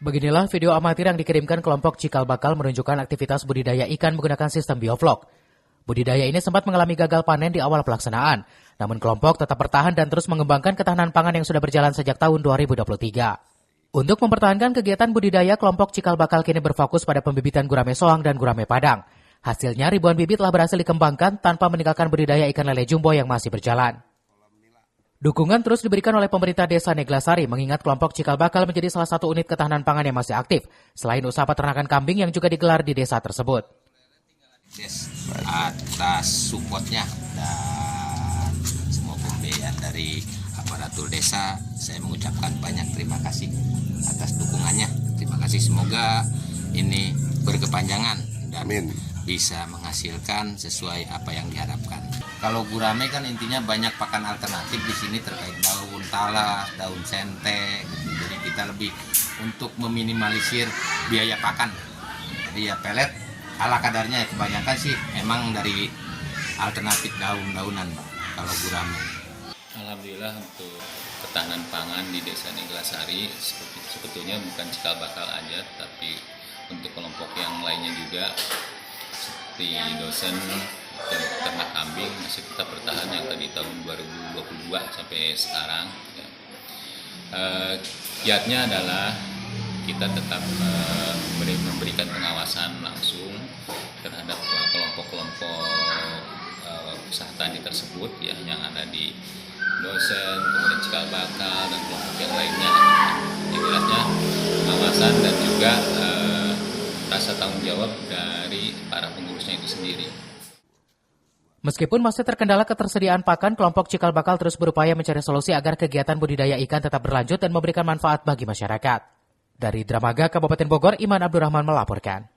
Beginilah video amatir yang dikirimkan kelompok Cikal Bakal menunjukkan aktivitas budidaya ikan menggunakan sistem bioflok. Budidaya ini sempat mengalami gagal panen di awal pelaksanaan, namun kelompok tetap bertahan dan terus mengembangkan ketahanan pangan yang sudah berjalan sejak tahun 2023. Untuk mempertahankan kegiatan budidaya, kelompok Cikal Bakal kini berfokus pada pembibitan gurame soang dan gurame padang. Hasilnya ribuan bibit telah berhasil dikembangkan tanpa meninggalkan budidaya ikan lele jumbo yang masih berjalan. Dukungan terus diberikan oleh pemerintah desa Neglasari mengingat kelompok Cikal Bakal menjadi salah satu unit ketahanan pangan yang masih aktif, selain usaha peternakan kambing yang juga digelar di desa tersebut. Atas supportnya dan semua pemberian dari aparatur desa, saya mengucapkan banyak terima kasih atas dukungannya. Terima kasih, semoga ini berkepanjangan dan bisa menghasilkan sesuai apa yang diharapkan. Kalau gurame kan intinya banyak pakan alternatif di sini terkait daun talas, daun sente, gitu. Jadi kita lebih untuk meminimalisir biaya pakan. Jadi ya pelet ala kadarnya, kebanyakan sih emang dari alternatif daun-daunan kalau gurame. Alhamdulillah untuk ketahanan pangan di Desa Neglasari sebetulnya bukan Cikal Bakal aja, tapi untuk kelompok yang lainnya juga seperti dosen dan ternak kambing masih tetap bertahan yang tadi tahun 2022 sampai sekarang. Kiatnya adalah kita tetap memberikan pengawasan langsung terhadap kelompok-kelompok usaha tani tersebut ya, yang ada di dosen, kemudian Cikal Bakal dan kelompok yang lainnya. Yang jelasnya pengawasan dan juga rasa tanggung jawab dari para pengurusnya itu sendiri. Meskipun masih terkendala ketersediaan pakan, kelompok Cikal Bakal terus berupaya mencari solusi agar kegiatan budidaya ikan tetap berlanjut dan memberikan manfaat bagi masyarakat. Dari Dramaga, Kabupaten Bogor, Iman Abdurrahman melaporkan.